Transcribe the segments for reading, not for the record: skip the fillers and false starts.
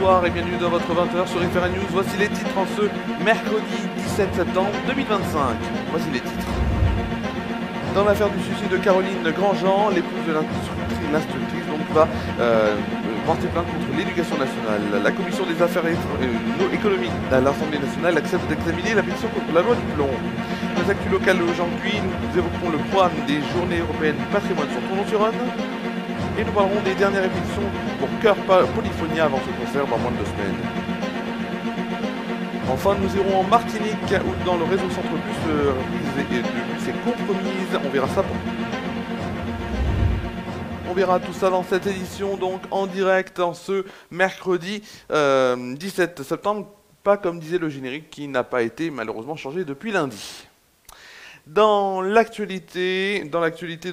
bonsoir et bienvenue dans votre 20h sur Référent News. Voici les titres en ce mercredi 17 septembre 2025. Voici les titres. Dans l'affaire du suicide de Caroline Grandjean, l'épouse de l'instructrice va porter plainte contre l'éducation nationale. La commission des affaires économiques à l'Assemblée nationale accepte d'examiner la pétition contre la loi du plomb. Dans les actus locales aujourd'hui, nous évoquerons le programme des journées européennes du patrimoine sur Tournon-sur-Rhône. Et nous parlerons des dernières répétitions pour Chœur Polyphonia avant ce concert dans moins de 2 semaines. Enfin, nous irons en Martinique où dans le réseau Centre Bus de bus est compromise. On verra ça. On verra tout ça dans cette édition, donc en direct en ce mercredi 17 septembre. Pas comme disait le générique qui n'a pas été malheureusement changé depuis lundi. Dans l'actualité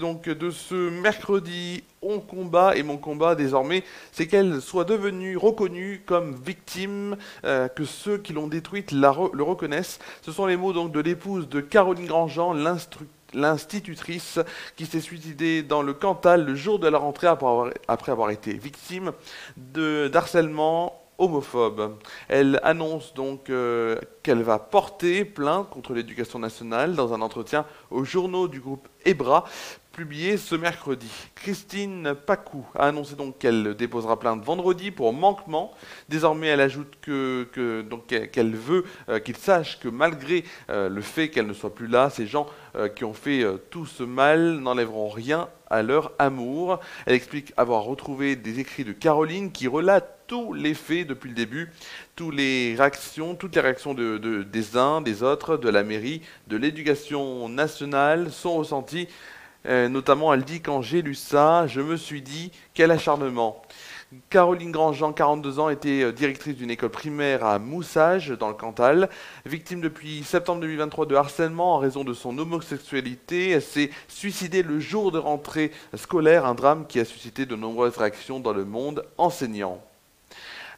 donc de ce mercredi, on combat, et mon combat désormais, c'est qu'elle soit devenue reconnue comme victime, que ceux qui l'ont détruite le reconnaissent. Ce sont les mots donc de l'épouse de Caroline Grandjean, l'institutrice qui s'est suicidée dans le Cantal le jour de la rentrée après avoir été victime d'harcèlement homophobe. Elle annonce donc qu'elle va porter plainte contre l'éducation nationale dans un entretien aux journaux du groupe EBRA publié ce mercredi. Christine Pacou a annoncé donc qu'elle déposera plainte vendredi pour manquement. Désormais, elle ajoute qu'elle veut qu'il sache que malgré le fait qu'elle ne soit plus là, ces gens qui ont fait tout ce mal n'enlèveront rien à leur amour. Elle explique avoir retrouvé des écrits de Caroline qui relatent tous les faits depuis le début, toutes les réactions des uns, des autres, de la mairie, de l'éducation nationale sont ressenties. Notamment, elle dit « Quand j'ai lu ça, je me suis dit, quel acharnement ». Caroline Grandjean, 42 ans, était directrice d'une école primaire à Moussage, dans le Cantal. Victime depuis septembre 2023 de harcèlement en raison de son homosexualité, elle s'est suicidée le jour de rentrée scolaire, un drame qui a suscité de nombreuses réactions dans le monde enseignant.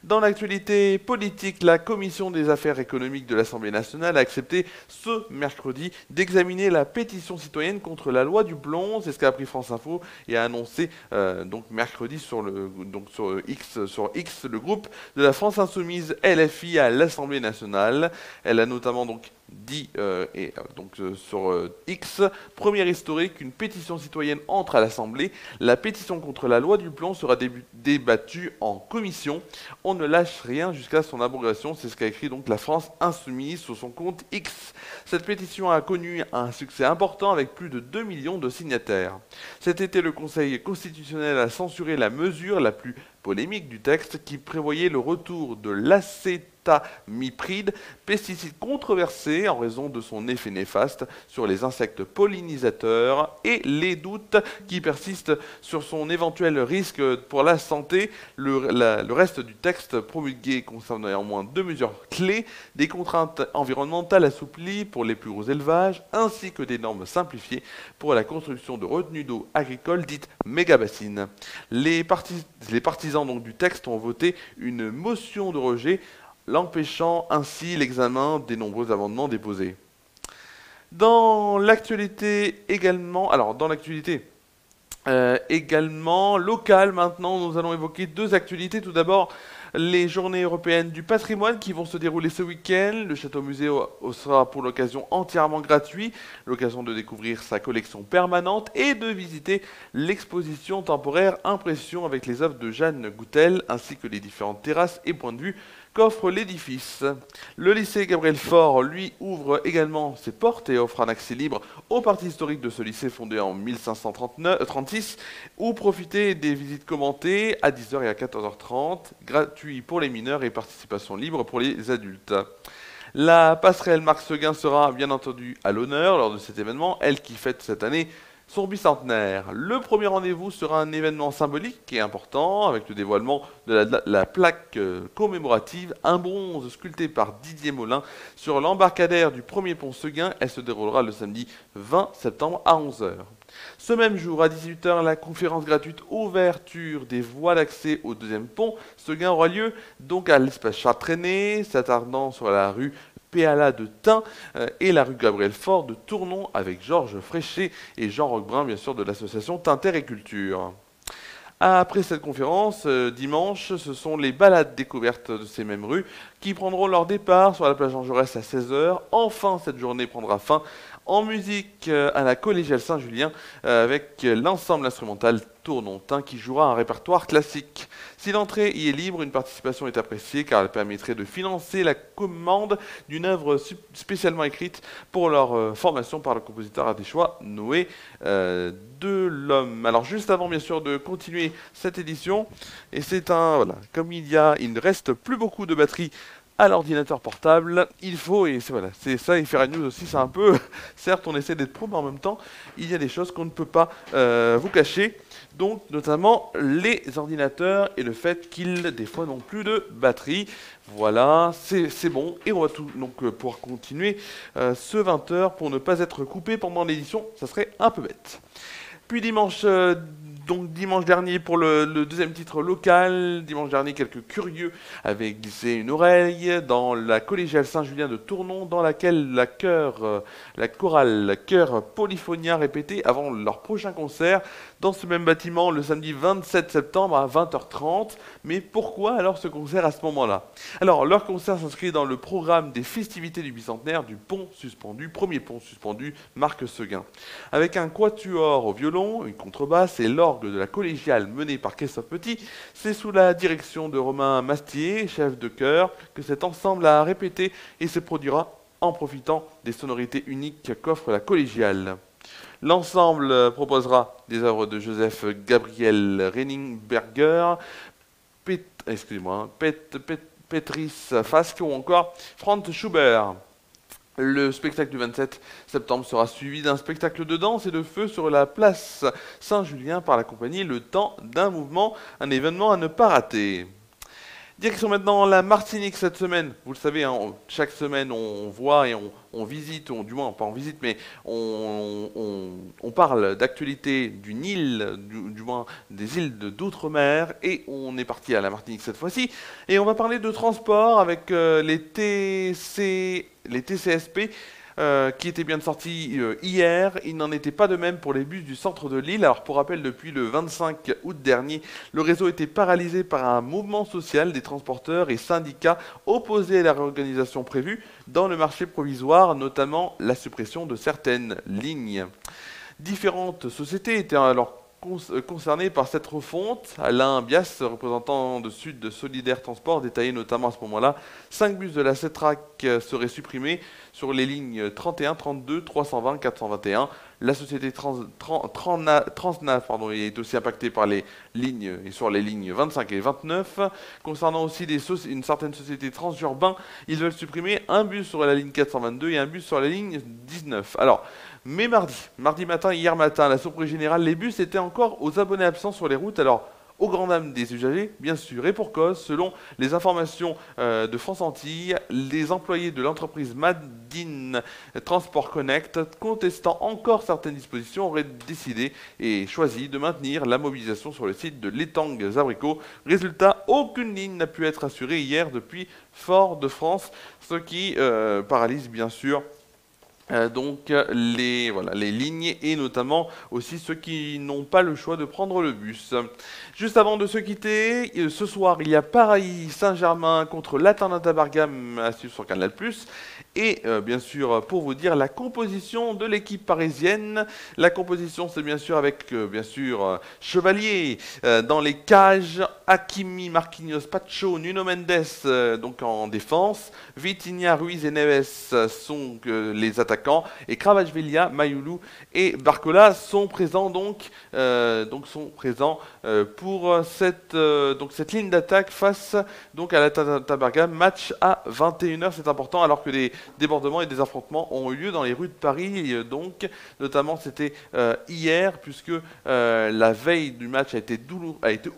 Dans l'actualité politique, la Commission des affaires économiques de l'Assemblée nationale a accepté ce mercredi d'examiner la pétition citoyenne contre la loi du plomb. C'est ce qu'a appris France Info et a annoncé donc mercredi sur X le groupe de la France Insoumise LFI à l'Assemblée nationale. Elle a notamment donc dit sur X, première historique, une pétition citoyenne entre à l'Assemblée. La pétition contre la loi du plomb sera débattue en commission. On ne lâche rien jusqu'à son abrogation, c'est ce qu'a écrit donc la France Insoumise sur son compte X. Cette pétition a connu un succès important avec plus de 2 millions de signataires. Cet été, le Conseil constitutionnel a censuré la mesure la plus polémique du texte qui prévoyait le retour de l'acétamipride, pesticide controversé en raison de son effet néfaste sur les insectes pollinisateurs et les doutes qui persistent sur son éventuel risque pour la santé. Le reste du texte promulgué concerne néanmoins 2 mesures clés, des contraintes environnementales assouplies pour les plus gros élevages, ainsi que des normes simplifiées pour la construction de retenues d'eau agricoles dites méga-bassines. Les partisans donc du texte ont voté une motion de rejet, l'empêchant ainsi l'examen des nombreux amendements déposés. Dans l'actualité également, locale maintenant, nous allons évoquer 2 actualités. Tout d'abord, les journées européennes du patrimoine qui vont se dérouler ce week-end. Le château-musée sera pour l'occasion entièrement gratuit, l'occasion de découvrir sa collection permanente et de visiter l'exposition temporaire Impression avec les œuvres de Jeanne Goutel, ainsi que les différentes terrasses et points de vue qu'offre l'édifice. Le lycée Gabriel Faure, lui, ouvre également ses portes et offre un accès libre au parti historique de ce lycée fondé en 1536, où profiter des visites commentées à 10h et à 14h30, gratuit pour les mineurs et participation libre pour les adultes. La passerelle Marc Seguin sera bien entendu à l'honneur lors de cet événement, elle qui fête cette année son bicentenaire. Le premier rendez-vous sera un événement symbolique et important avec le dévoilement de la plaque commémorative, un bronze sculpté par Didier Molin sur l'embarcadère du premier pont Seguin. Elle se déroulera le samedi 20 septembre à 11h. Ce même jour, à 18h, la conférence gratuite ouverture des voies d'accès au deuxième pont Seguin aura lieu donc à l'espace Chartrainais, s'attardant sur la rue Péala de Tain et la rue Gabriel Faure de Tournon avec Georges Fréchet et Jean Roquebrun, bien sûr, de l'association Tinter et Culture. Après cette conférence, dimanche, ce sont les balades découvertes de ces mêmes rues qui prendront leur départ sur la plage Jean Jaurès à 16 heures. Enfin, cette journée prendra fin en musique à la collégiale Saint-Julien avec l'ensemble instrumental Tournontin qui jouera un répertoire classique. Si l'entrée y est libre, une participation est appréciée car elle permettrait de financer la commande d'une œuvre spécialement écrite pour leur formation par le compositeur adéchois Noé Delhomme. Alors juste avant bien sûr de continuer cette édition, et c'est voilà, comme il ne reste plus beaucoup de batterie à l'ordinateur portable, il faut, et c'est ça, et faire news aussi, c'est un peu, certes on essaie d'être pro, mais en même temps, il y a des choses qu'on ne peut pas vous cacher, donc notamment les ordinateurs et le fait qu'ils, des fois, n'ont plus de batterie. Voilà, c'est bon, et on va pouvoir continuer ce 20h pour ne pas être coupé pendant l'édition, ça serait un peu bête. Puis dimanche dernier pour le deuxième titre local, dimanche dernier quelques curieux avaient glissé une oreille dans la collégiale Saint-Julien de Tournon dans laquelle la chorale Chœur Polyphonia répétait avant leur prochain concert dans ce même bâtiment le samedi 27 septembre à 20h30. Mais pourquoi alors ce concert à ce moment-là? Alors leur concert s'inscrit dans le programme des festivités du bicentenaire du pont suspendu, premier pont suspendu Marc Seguin. Avec un quatuor au violon, une contrebasse et l'orgue de la collégiale menée par Christophe Petit, c'est sous la direction de Romain Mastier, chef de chœur, que cet ensemble a répété et se produira en profitant des sonorités uniques qu'offre la collégiale. L'ensemble proposera des œuvres de Joseph Gabriel Reningberger, Petris Fask ou encore Franz Schubert. Le spectacle du 27 septembre sera suivi d'un spectacle de danse et de feu sur la place Saint-Julien par la compagnie Le Temps d'un mouvement, un événement à ne pas rater. Direction maintenant la Martinique cette semaine. Vous le savez, hein, chaque semaine on voit et on visite, du moins pas en visite, mais on parle d'actualité d'une île, du moins des îles d'outre-mer, et on est parti à la Martinique cette fois-ci. Et on va parler de transport avec les TCSP. Qui était bien sorti hier. Il n'en était pas de même pour les bus du centre de l'île. Alors pour rappel, depuis le 25 août dernier, le réseau était paralysé par un mouvement social des transporteurs et syndicats opposés à la réorganisation prévue dans le marché provisoire, notamment la suppression de certaines lignes. Différentes sociétés étaient alors concerné par cette refonte. Alain Bias, représentant de Sud Solidaire Transport, détaillait notamment à ce moment-là 5 bus de la CETRAC seraient supprimés sur les lignes 31, 32, 320, 421. La société Transnaf est aussi impactée par les lignes et sur les lignes 25 et 29. Concernant aussi une certaine société Transurbain, ils veulent supprimer un bus sur la ligne 422 et un bus sur la ligne 19. Alors, mais mardi matin, hier matin, la surprise générale, les bus étaient encore aux abonnés absents sur les routes. Alors, aux grandes dames des usagers, bien sûr, et pour cause, selon les informations de France Antilles, les employés de l'entreprise Madine Transport Connect, contestant encore certaines dispositions, auraient décidé et choisi de maintenir la mobilisation sur le site de l'Étang-Zabrico. Résultat, aucune ligne n'a pu être assurée hier depuis Fort-de-France, ce qui paralyse bien sûr les lignes et notamment aussi ceux qui n'ont pas le choix de prendre le bus. Juste avant de se quitter, ce soir il y a Paris Saint-Germain contre l'Atalanta Bergame à suivre sur Canal+. Et bien sûr, pour vous dire la composition de l'équipe parisienne, la composition c'est bien sûr avec Chevalier dans les cages, Hakimi, Marquinhos, Pacho, Nuno Mendes donc en défense, Vitinha, Ruiz et Neves sont les attaquants et Kvaratskhelia, Mayoulou et Barcola sont présents pour cette ligne d'attaque face à l'Atalanta Bergame. Match à 21h, c'est important alors que des débordements et des affrontements ont eu lieu dans les rues de Paris, notamment c'était hier, puisque la veille du match a été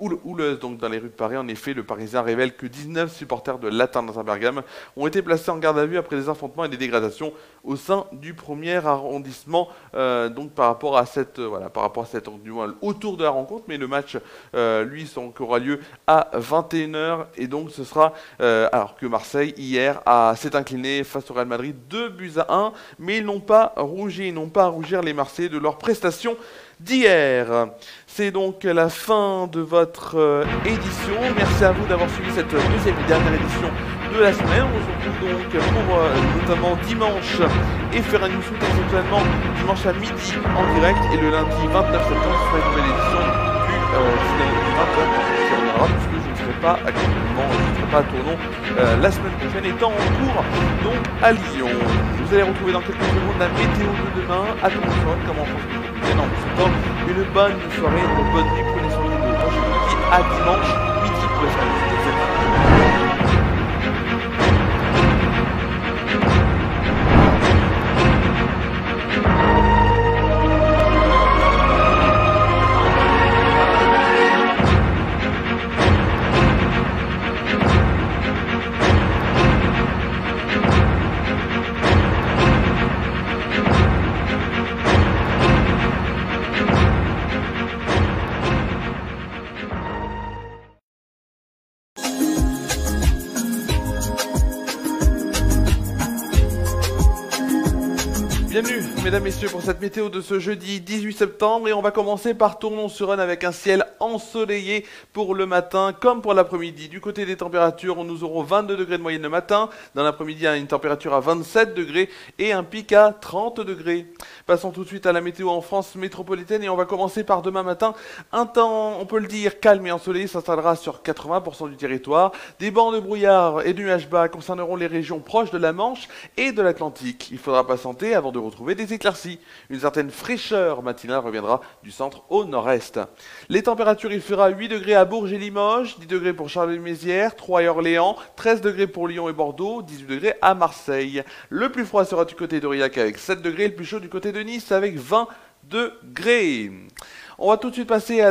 houleuse dans les rues de Paris. En effet, le Parisien révèle que 19 supporters de l'Atalanta Bergame ont été placés en garde à vue après des affrontements et des dégradations au sein du premier arrondissement, par rapport à du moins autour de la rencontre, mais le match aura lieu à 21h et donc ce sera alors que Marseille hier s'est incliné face au Real Madrid 2-1, mais ils n'ont pas rougi, ils n'ont pas à rougir les Marseillais de leur prestation d'hier. C'est donc la fin de votre édition. Merci à vous d'avoir suivi cette deuxième et dernière édition de la semaine. On se retrouve donc pour notamment dimanche et faire un newsroom exceptionnellement dimanche à midi en direct, et le lundi 29 septembre ce sera une nouvelle édition du 20h qui reviendra, puisque je ne serai pas actuellement, je ne serai pas à Tournon la semaine prochaine étant en cours donc à Lyon. Vous allez retrouver dans quelques secondes la météo de demain à Tournon, comme en France métropolitaine, en vous souhaitant une bonne soirée, une bonne nuit, prenez soin de vous. Moi je vous dis à dimanche midi pour la semaine. Bienvenue, mesdames, messieurs, pour cette météo de ce jeudi 18 septembre, et on va commencer par Tournon-sur-Rhône avec un ciel ensoleillé pour le matin comme pour l'après-midi. Du côté des températures, nous aurons 22 degrés de moyenne le matin, dans l'après-midi une température à 27 degrés et un pic à 30 degrés. Passons tout de suite à la météo en France métropolitaine, et on va commencer par demain matin. Un temps, on peut le dire, calme et ensoleillé s'installera sur 80% du territoire. Des bancs de brouillard et de nuages bas concerneront les régions proches de la Manche et de l'Atlantique. Il faudra patienter avant de retrouver des éclaircies. Une certaine fraîcheur matinale reviendra du centre au nord-est. Les températures, il fera 8 degrés à Bourges et Limoges, 10 degrés pour Charleville-Mézières, 3 et Orléans, 13 degrés pour Lyon et Bordeaux, 18 degrés à Marseille. Le plus froid sera du côté d'Aurillac avec 7 degrés, le plus chaud du côté de Nice avec 20 degrés. On va tout de suite passer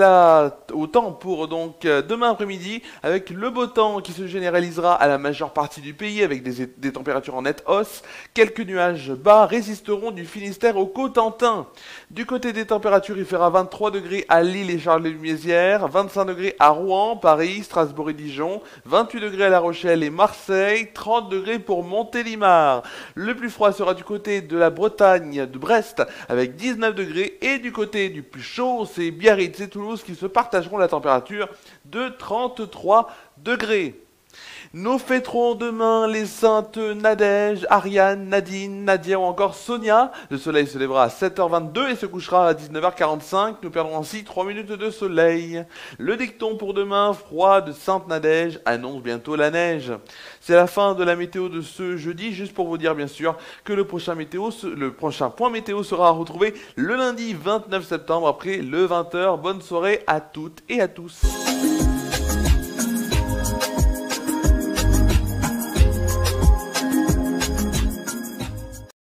au temps pour donc demain après-midi, avec le beau temps qui se généralisera à la majeure partie du pays avec des températures en nette hausse. Quelques nuages bas résisteront du Finistère au Cotentin. Du côté des températures, il fera 23 degrés à Lille et Charleville-Mézières, 25 degrés à Rouen, Paris, Strasbourg et Dijon, 28 degrés à La Rochelle et Marseille, 30 degrés pour Montélimar. Le plus froid sera du côté de la Bretagne, de Brest, avec 19 degrés, et du côté du plus chaud, c'est Biarritz et Toulouse qui se partageront la température de 33 degrés. Nous fêterons demain les saintes Nadège, Ariane, Nadine, Nadia ou encore Sonia. Le soleil se lèvera à 7h22 et se couchera à 19h45. Nous perdrons ainsi 3 minutes de soleil. Le dicton pour demain, froid de Sainte Nadège, annonce bientôt la neige. C'est la fin de la météo de ce jeudi, juste pour vous dire bien sûr que le prochain point météo sera à retrouver le lundi 29 septembre après le 20h. Bonne soirée à toutes et à tous.